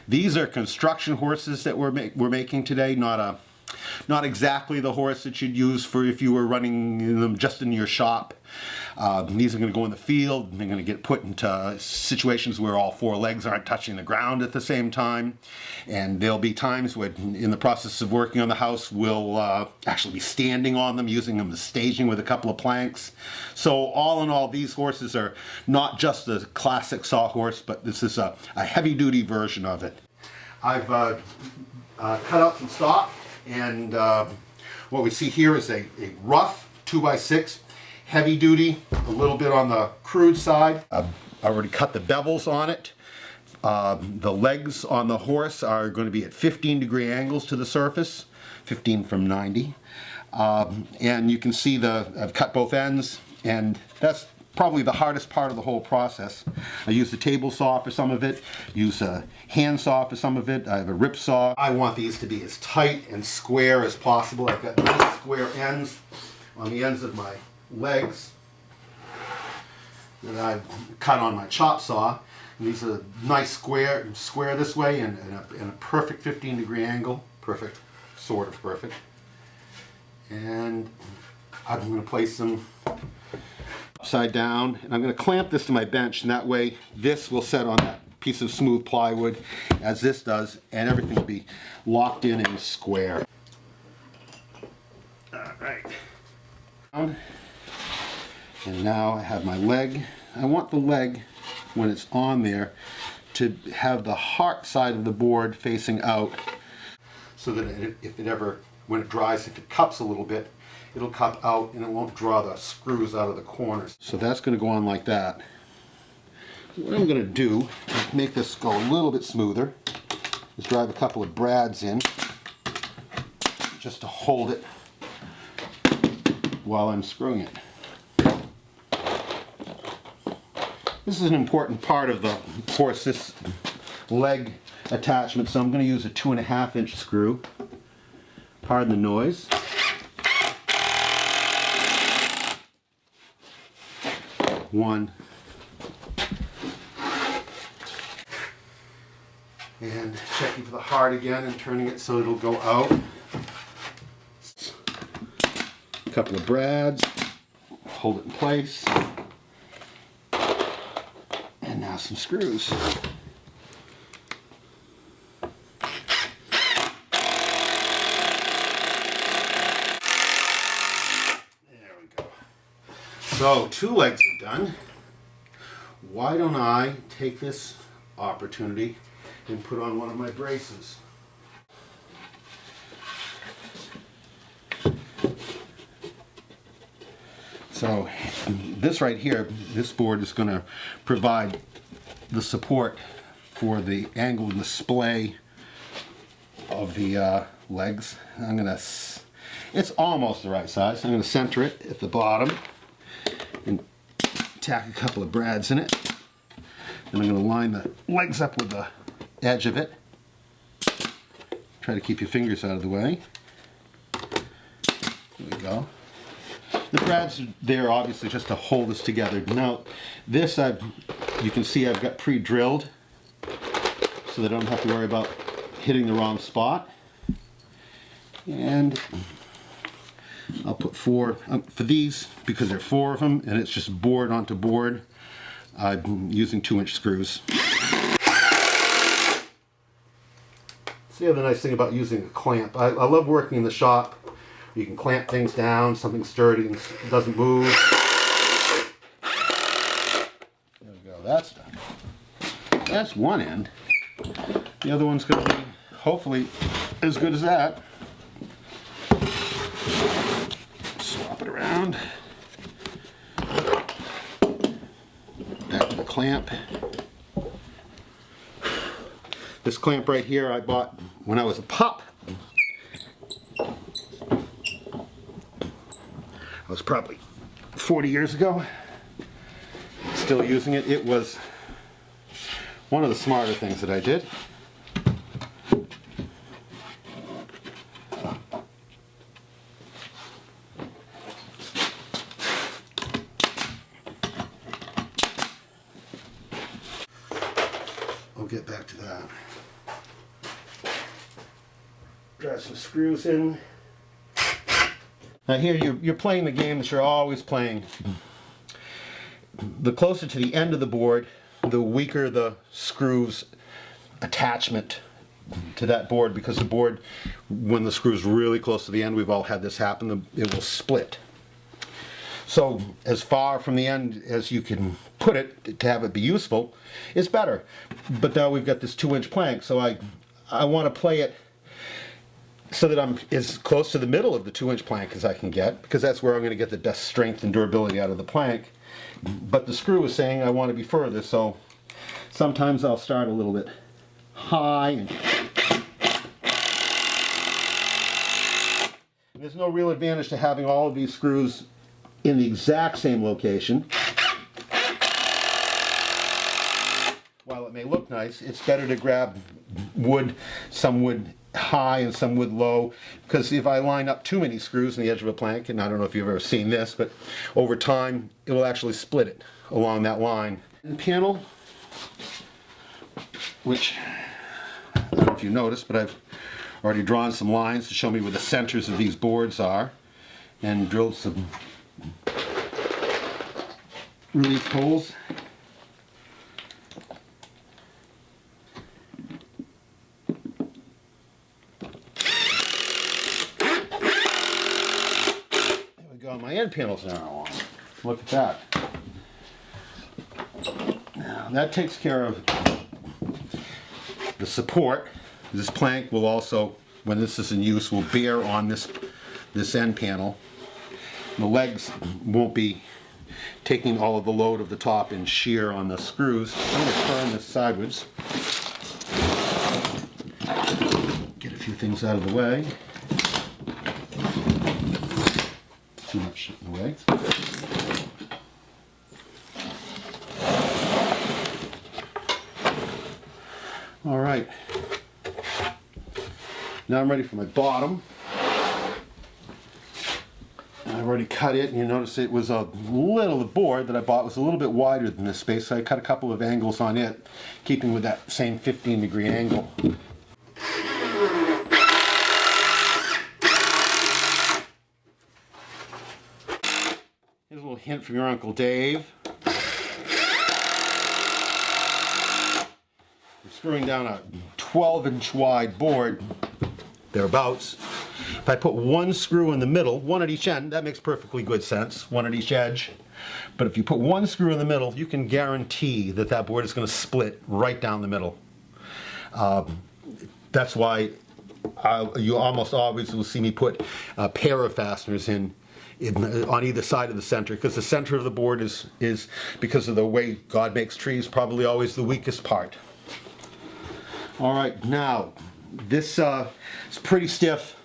These are construction horses that we're making today, not exactly the horse that you'd use for if you were running them just in your shop. These are going to go in the field, and they're going to get put into situations where all four legs aren't touching the ground at the same time. And there'll be times when, in the process of working on the house, we'll actually be standing on them, using them as staging with a couple of planks. So all in all, these horses are not just the classic sawhorse, but this is a heavy-duty version of it. I've cut out some stock, and what we see here is a rough 2x6, heavy duty, a little bit on the crude side. I've already cut the bevels on it. The legs on the horse are going to be at 15-degree angles to the surface, 15 from 90. And you can see I've cut both ends, and that's probably the hardest part of the whole process. I use a table saw for some of it, use a hand saw for some of it. I have a rip saw. I want these to be as tight and square as possible. I've got nice square ends on the ends of my legs that I've cut on my chop saw. And these are nice square this way, and a perfect 15-degree angle. Perfect, sort of perfect. And I'm going to place them upside down, and I'm going to clamp this to my bench, and that way this will set on that piece of smooth plywood as this does, and everything will be locked in and square. All right. And now I have my leg. I want the leg, when it's on there, to have the heart side of the board facing out, so that if it ever, when it dries, if it cups a little bit, it'll cup out and it won't draw the screws out of the corners. So that's going to go on like that. What I'm going to do to make this go a little bit smoother is drive a couple of brads in just to hold it while I'm screwing it. This is an important part of the horse, this leg attachment, so I'm going to use a 2.5-inch screw. Pardon the noise. One. And checking for the heart again and turning it so it'll go out. A couple of brads, hold it in place. And now some screws. So 2 legs are done. Why don't I take this opportunity and put on one of my braces? So this right here, this board is going to provide the support for the angle and the splay of the legs. It's almost the right size. I'm going to center it at the bottom and tack a couple of brads in it. Then I'm going to line the legs up with the edge of it. Try to keep your fingers out of the way. There we go. The brads are there obviously just to hold this together. Now this you can see I've got pre-drilled so that I don't have to worry about hitting the wrong spot. And I'll put 4 for these because there are 4 of them and it's just board onto board. I'm using 2-inch screws. So the other nice thing about using a clamp, I love working in the shop. You can clamp things down, something sturdy and it doesn't move. There we go, that's done. That's one end. The other one's going to be hopefully as good as that. Swap it around. Back to the clamp. This clamp right here I bought when I was a pup. It was probably 40 years ago. Still using it. It was one of the smarter things that I did. I'll get back to that. Drive some screws in. Now here you're playing the game that you're always playing. The closer to the end of the board, the weaker the screws attachment to that board, because the board, when the screw's really close to the end, we've all had this happen, it will split. So as far from the end as you can put it to have it be useful is better. But now we've got this 2-inch plank, so I want to play it so that I'm as close to the middle of the 2-inch plank as I can get, because that's where I'm going to get the best strength and durability out of the plank. But the screw is saying I want to be further, so sometimes I'll start a little bit high. And there's no real advantage to having all of these screws in the exact same location. While it may look nice, it's better to grab wood, some wood high and some wood low, because if I line up too many screws in the edge of a plank, and I don't know if you've ever seen this, but over time it will actually split it along that line. And panel, which I don't know if you noticed, but I've already drawn some lines to show me where the centers of these boards are, and drilled some relief holes. My end panels now on. Look at that. Now that takes care of the support. This plank will also, when this is in use, will bear on this end panel. The legs won't be taking all of the load of the top and shear on the screws. I'm going to turn this sideways. Get a few things out of the way. Too much shit in the way. All right. Now I'm ready for my bottom. I've already cut it, and you notice it was the board that I bought was a little bit wider than this space, so I cut a couple of angles on it, keeping with that same 15-degree angle. Here's a little hint from your Uncle Dave. I'm screwing down a 12-inch wide board, thereabouts. If I put one screw in the middle, one at each end, that makes perfectly good sense, one at each edge. But if you put one screw in the middle, you can guarantee that that board is going to split right down the middle. That's why you almost always will see me put a pair of fasteners on either side of the center, because the center of the board is, because of the way God makes trees, probably always the weakest part. All right, now this is pretty stiff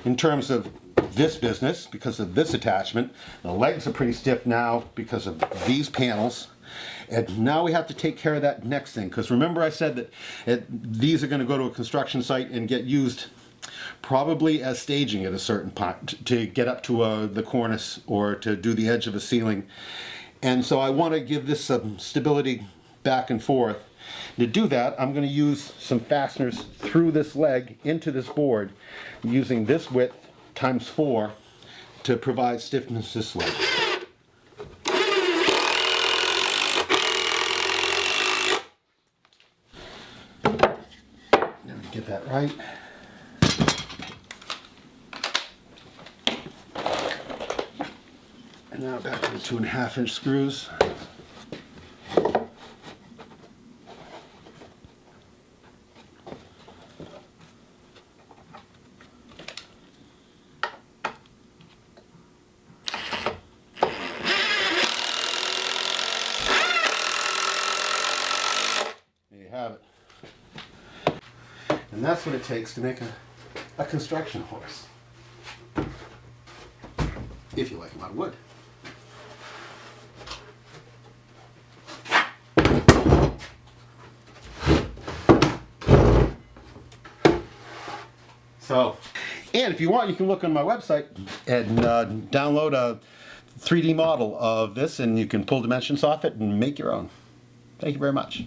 in terms of this business because of this attachment. The legs are pretty stiff now because of these panels. And now we have to take care of that next thing, because remember I said that these are going to go to a construction site and get used probably as staging at a certain point to get up to the cornice or to do the edge of a ceiling. And so I want to give this some stability back and forth. To do that, I'm going to use some fasteners through this leg into this board, using this width times 4 to provide stiffness this way. Let me get that right. And now back to the 2.5-inch screws. Have it. And that's what it takes to make a construction horse. If you like them out of wood. So, and if you want, you can look on my website and download a 3D model of this, and you can pull dimensions off it and make your own. Thank you very much.